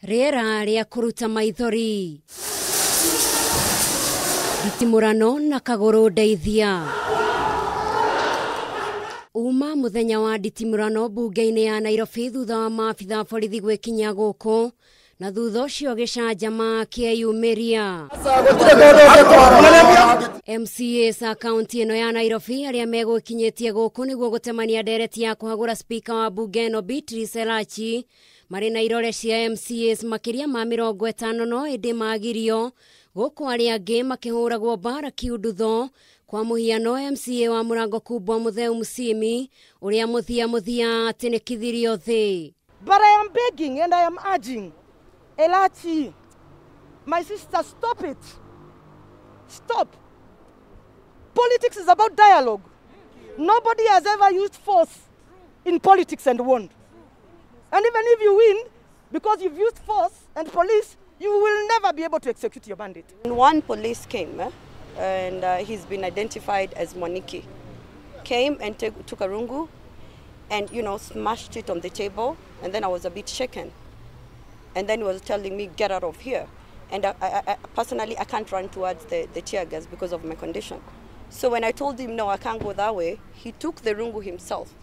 Rĩera rĩa kũruta maithori. Nditimũrano na kagũrũ ndeithia. Uma muthenya wa nditimũrano bunge-inĩ ya Nairobi thutha wa maabitha borithi gwikinya gũkũ na thutha ũcio gĩcanjama kĩeyumĩria. Mcas a kaunti ĩno ya Nairobi arĩa megũkinyĩtie gũkũ nĩguo gũtemania ndereti ya kũhagũra speaker wa bunge ĩno Haceke marĩ na irore cia Mcas makĩria ma 50 no ĩndĩ magirio gũkũ arĩa angĩ makĩhũragwo mbara kiundutho. Kwa muhiano MCA wa Mũrango Kubwa Mutheu Musimi uria muthia ati nĩ kithirio thĩ. But I am begging and I am urging Elachi, my sister, stop it. Stop. Politics is about dialogue. Nobody has ever used force in politics and won. And even if you win, because you've used force and police, you will never be able to execute your mandate. One police came, and he's been identified as Moniki. Came and took a rungu and, smashed it on the table. And then I was a bit shaken. And then he was telling me, get out of here. And I personally, I can't run towards the tear gas because of my condition. So when I told him, no, I can't go that way, he took the rungu himself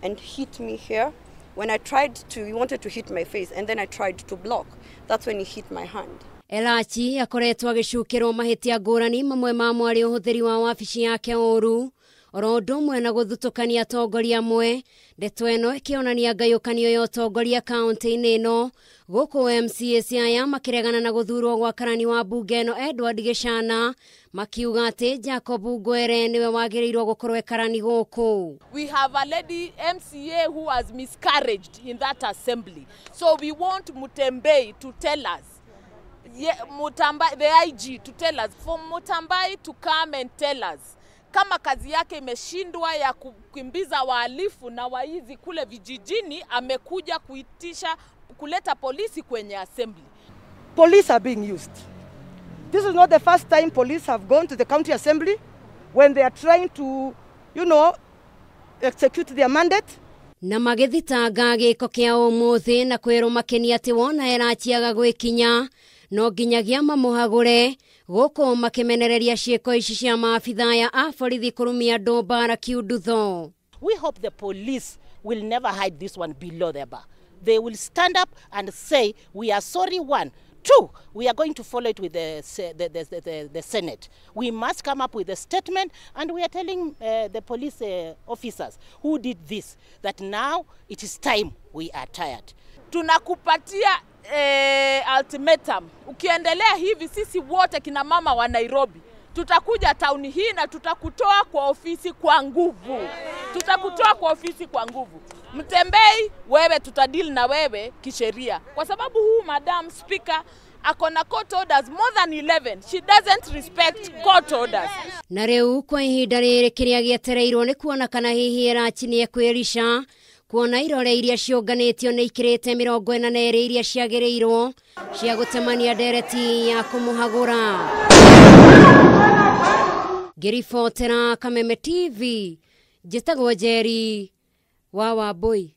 and hit me here. When I he wanted to hit my face, and then I tried to block. That's when he hit my hand. Elachi akoretwo agĩcukĩrwo mahĩtia ngũrani mamwe ma mwarĩ ũhũthĩri wa wabici yake ũru oro ũndũ ũmwe na gũthutũkania atongoria amwe. Ndeto ĩno ĩkĩonania ngayũkanio ya ũtongoria kaunti-inĩ ĩno gũkũ Mcas aya makĩregana na gũthurwo gwa karani wa bunge ĩno Edward Gĩcana makiuga atĩ Jacob Ngwere nĩwe wagĩrĩirwo gũkorwo karani gũkũ. We have a lady MCA who has miscarried in that assembly. So we want Mutembe to tell us. Yeah, the IG to tell us, for Mutambai to come and tell us kama kazi yake imeshindwa ya kukimbiza wahalifu na waizi kule vijijini, amekuja kuleta polisi kwenye assembly. Police are being used. This is not the first time police have gone to the county assembly when they are trying to, execute their mandate. Na magĩthitanga gĩko kĩa ũmũthĩ na kwĩrwo makeni atĩ wona Elachi gwĩkinya no nginyagia mamũhagũre gũkũ makĩmenereria ciĩko ici cia maabitha ya borithi kũrumia andũ mbara kiundutho. We hope the police will never hide this one below their bar. They will stand up and say, we are sorry, 1. 2, we are going to follow it with the Senate. We must come up with a statement, and we are telling the police officers who did this that now it is time, we are tired. Tunakupatia ultimatum. Ukiendelea hivi sisi wote kina mama wa Nairobi tutakuja tauni hii na tutakutoa kwa ofisi kwa nguvu. Tutakutoa kwa ofisi kwa nguvu. Mtembei wewe, tutadili na wewe kisheria. Kwa sababu huu Madam Speaker akona court orders more than 11. She doesn't respect court orders. Na rĩu kwa ihinda rĩrĩ kĩrĩa gĩetereirwo nĩ kuona kana hihi Elachi nĩ ekwĩrisha kuona irore iria cionganĩtio nĩ ikĩrĩte 42 iria ciagĩrĩirwo cia gũtemania ndereti ya kũmũhagũra. Ngĩribotera Kameme TV, njĩtagwo Njeri wa Wambui.